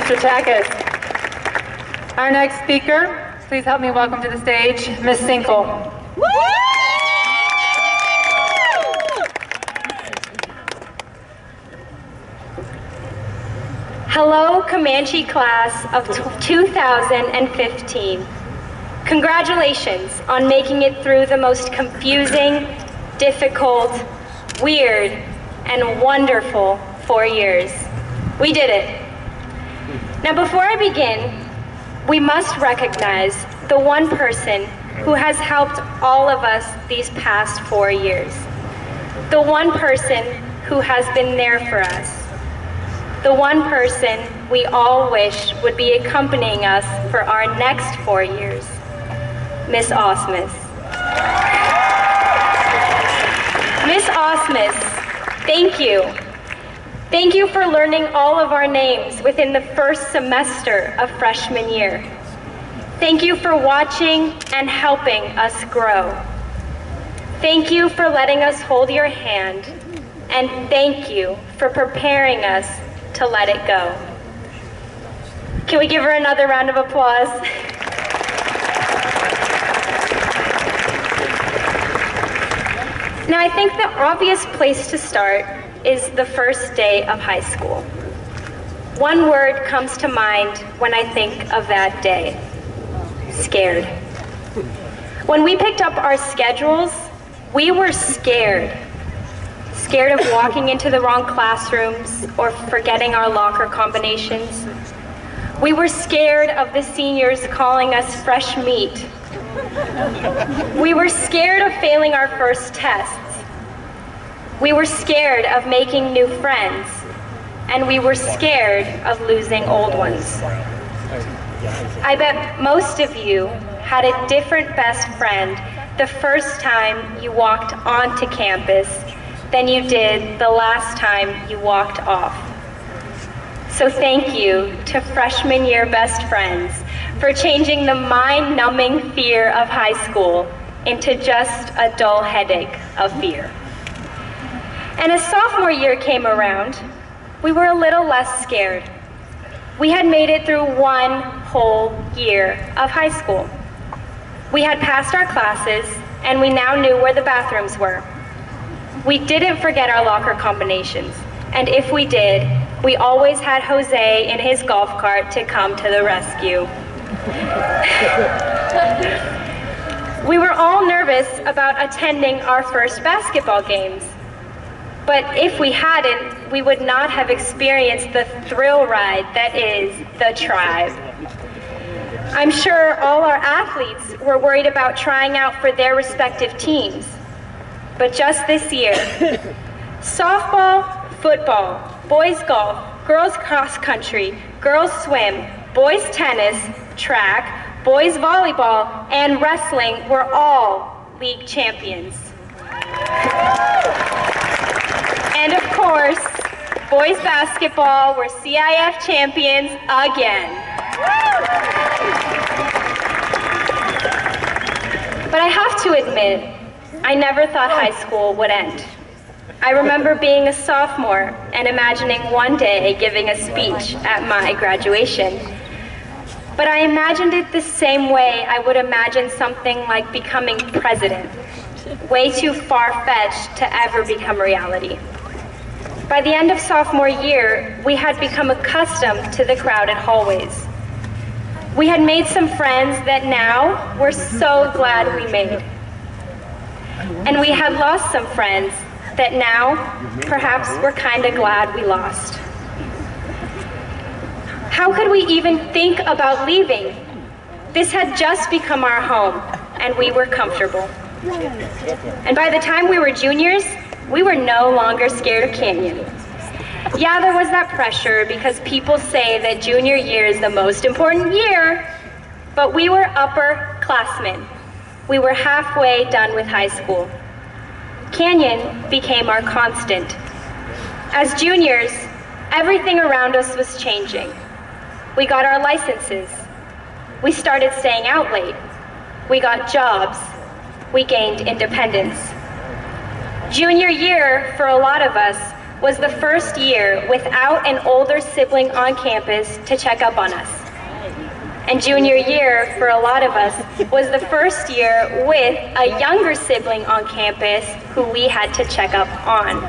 Mr. Tackett. Our next speaker, please help me welcome to the stage, Ms. Sinkle. Hello, Comanche class of 2015. Congratulations on making it through the most confusing, difficult, weird, and wonderful 4 years. We did it. Now, before I begin, we must recognize the one person who has helped all of us these past 4 years. The one person who has been there for us. The one person we all wish would be accompanying us for our next 4 years, Miss Osmus. Miss Osmus, thank you. Thank you for learning all of our names within the first semester of freshman year. Thank you for watching and helping us grow. Thank you for letting us hold your hand, and thank you for preparing us to let it go. Can we give her another round of applause? Now, I think the obvious place to start is the first day of high school. One word comes to mind when I think of that day: scared. When we picked up our schedules, we were scared. Scared of walking into the wrong classrooms or forgetting our locker combinations. We were scared of the seniors calling us fresh meat. We were scared of failing our first tests. We were scared of making new friends. And we were scared of losing old ones. I bet most of you had a different best friend the first time you walked onto campus than you did the last time you walked off. So thank you to freshman year best friends for changing the mind-numbing fear of high school into just a dull headache of fear. And as sophomore year came around, we were a little less scared. We had made it through one whole year of high school. We had passed our classes, and we now knew where the bathrooms were. We didn't forget our locker combinations, and if we did, we always had Jose in his golf cart to come to the rescue. We were all nervous about attending our first basketball games, but if we hadn't, we would not have experienced the thrill ride that is the Tribe. I'm sure all our athletes were worried about trying out for their respective teams. But just this year, softball, football, boys golf, girls cross country, girls swim, boys tennis, track, boys volleyball, and wrestling were all league champions. And of course, boys basketball were CIF champions again. But I have to admit, I never thought high school would end. I remember being a sophomore and imagining one day giving a speech at my graduation. But I imagined it the same way I would imagine something like becoming president, way too far-fetched to ever become reality. By the end of sophomore year, we had become accustomed to the crowded hallways. We had made some friends that now we're so glad we made. And we had lost some friends that now perhaps we're kind of glad we lost. How could we even think about leaving? This had just become our home, and we were comfortable. And by the time we were juniors, we were no longer scared of Canyon. Yeah, there was that pressure because people say that junior year is the most important year, but we were upperclassmen. We were halfway done with high school. Canyon became our constant. As juniors, everything around us was changing. We got our licenses. We started staying out late. We got jobs. We gained independence. Junior year, for a lot of us, was the first year without an older sibling on campus to check up on us. And junior year, for a lot of us, was the first year with a younger sibling on campus who we had to check up on.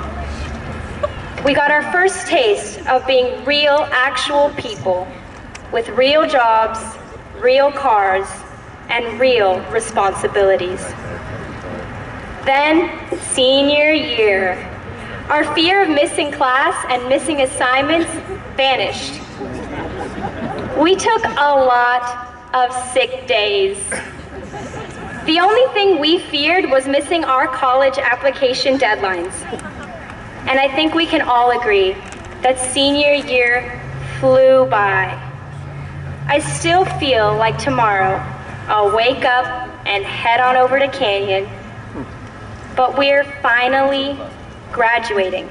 We got our first taste of being real, actual people with real jobs, real cars, and real responsibilities. Then, senior year, our fear of missing class and missing assignments vanished. We took a lot of sick days. The only thing we feared was missing our college application deadlines. And I think we can all agree that senior year flew by. I still feel like tomorrow I'll wake up and head on over to Canyon, but we're finally graduating.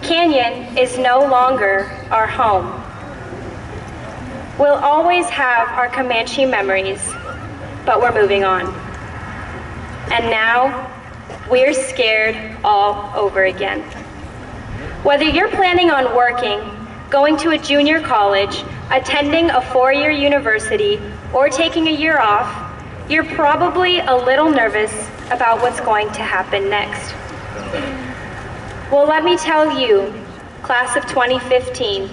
Canyon is no longer our home. We'll always have our Comanche memories, but we're moving on. And now, we're scared all over again. Whether you're planning on working, going to a junior college, attending a four-year university, or taking a year off, you're probably a little nervous about what's going to happen next. Well, let me tell you, class of 2015,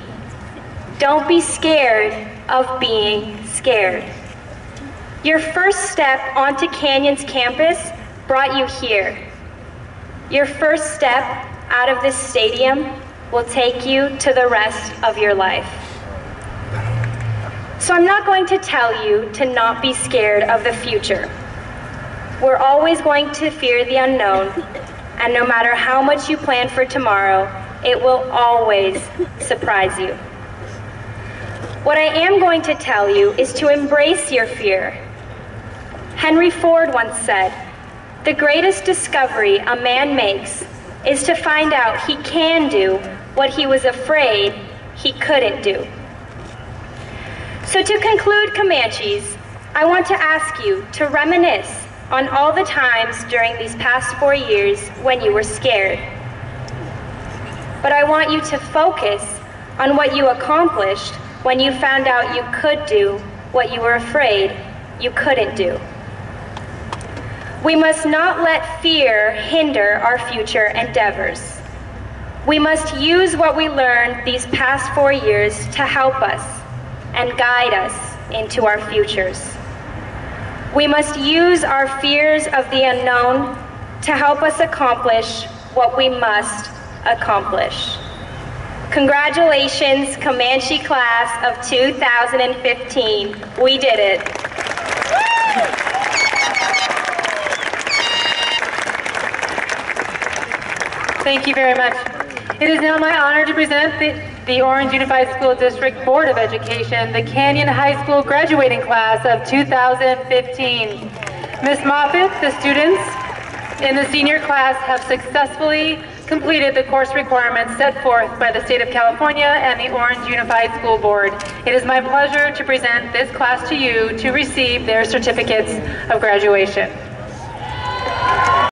don't be scared of being scared. Your first step onto Canyon's campus brought you here. Your first step out of this stadium will take you to the rest of your life. So I'm not going to tell you to not be scared of the future. We're always going to fear the unknown, and no matter how much you plan for tomorrow, it will always surprise you. What I am going to tell you is to embrace your fear. Henry Ford once said, "The greatest discovery a man makes is to find out he can do what he was afraid he couldn't do." So to conclude, Comanches, I want to ask you to reminisce on all the times during these past 4 years when you were scared. But I want you to focus on what you accomplished when you found out you could do what you were afraid you couldn't do. We must not let fear hinder our future endeavors. We must use what we learned these past 4 years to help us and guide us into our futures. We must use our fears of the unknown to help us accomplish what we must accomplish. Congratulations, Comanche class of 2015. We did it. Thank you very much. It is now my honor to present the Orange Unified School District Board of Education, the Canyon High School graduating class of 2015. Ms. Moffitt, the students in the senior class have successfully completed the course requirements set forth by the State of California and the Orange Unified School Board. It is my pleasure to present this class to you to receive their certificates of graduation.